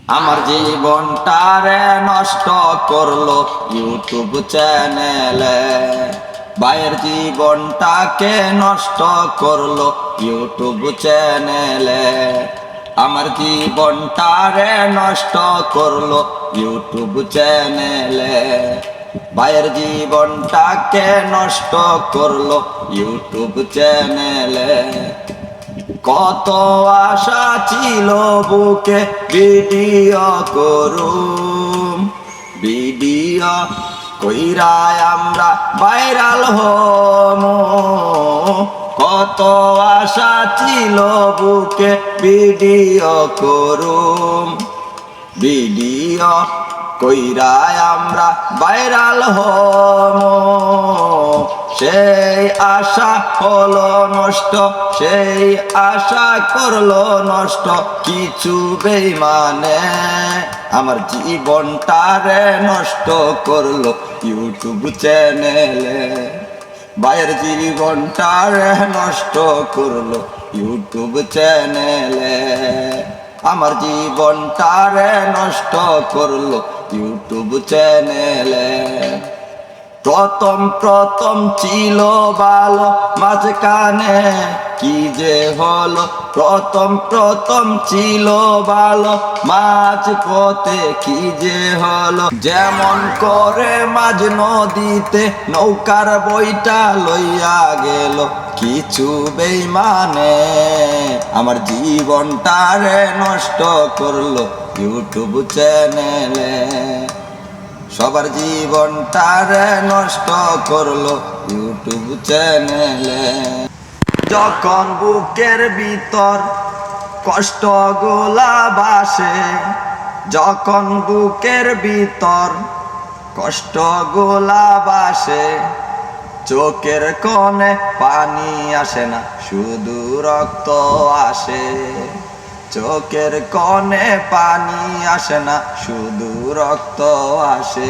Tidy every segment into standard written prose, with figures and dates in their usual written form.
আমার জীবনটারে নষ্ট করলো ইউটিউব চ্যানেলে, ভাইয়ের জীবনটাকে নষ্ট করলো ইউটিউব চ্যানেলে। আমার জীবনটারে নষ্ট করলো ইউটিউব চ্যানেলে, ভাইয়ের জীবনটাকে নষ্ট করলো ইউটিউব চ্যানেলে। কত আশা ছিল বুকে ভিডিও করুম, ভিডিও কইরায় আমরা ভাইরাল হমু। কত আশা ছিল বুকে ভিডিও করুম, ভিডিও কইরায় আমরা ভাইরাল হমু। সেই আশা হলো নষ্ট, সেই আশা করলো নষ্ট কিছু বেঈমানে। আমার জীবনটারে নষ্ট করলো ইউটিউব চ্যানেলে, ভাইয়ের জীবনটারে নষ্ট করলো ইউটিউব চ্যানেলে। আমার জীবনটারে নষ্ট করলো ইউটিউব চ্যানেলে। প্রথম প্রথম ছিল ভালো, মাঝখানে কি যে হলো। প্রথম প্রথম ছিল ভালো, মাঝ পথে কি যে হলো। যেমন করে মাঝ নদীতে নৌকার বইটা লইয়া গেল কিছু বেঈমানে। আমার জীবনটারে নষ্ট করলো ইউটিউব চ্যানেলে, সবার জীবনটারে নষ্ট করলো ইউটিউব চ্যানেলে। যখন বুকের ভিতর কষ্ট গোলা বাসে, যখন বুকের ভিতর কষ্ট গোলা বাসে, চোখের কোণে পানি আসে না, শুধু রক্ত আসে। চোখের কোণে পানি আসে না, শুধু রক্ত আসে।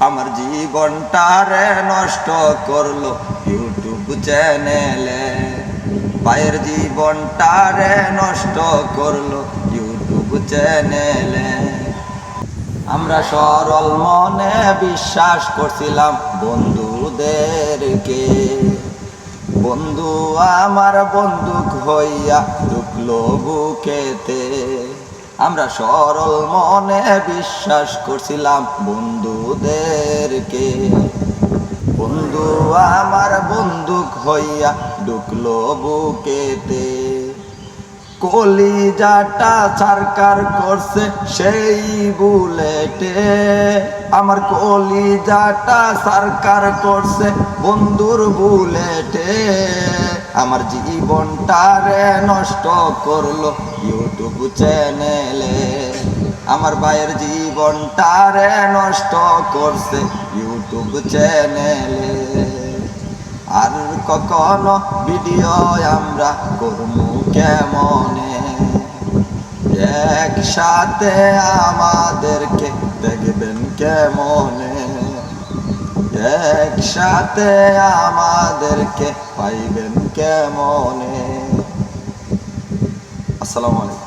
আমার জীবনটারে নষ্ট করলো ইউটিউব চ্যানেলে, ভাইয়ের জীবনটারে নষ্ট করলো ইউটিউব চ্যানেলে। আমরা সরল মনে বিশ্বাস করছিলাম বন্ধুদেরকে, বন্ধু আমার বন্দুক হইয়া ঢুকলো বুকেতে। আমরা সরল মনে বিশ্বাস করছিলাম বন্ধুদেরকে, বন্ধু আমার বন্দুক হইয়া ঢুকলো বুকেতে। কলিজাটা সরকার করছে সেই বুলেটে, আমার কলিজাটা সরকার করছে বন্ধুর বুলেটে। আমার জীবনটারে নষ্ট করলো ইউটিউব চ্যানেলে, আমার ভাইয়ের জীবনটারে নষ্ট করছে ইউটিউব চ্যানেলে। আর কখনো ভিডিও আমরা করবো কেমনে, একসাথে আমাদেরকে দেখবেন কেমনে, একসাথে আমাদেরকে পাইবেন কেমনে। আসসালামু আলাইকুম।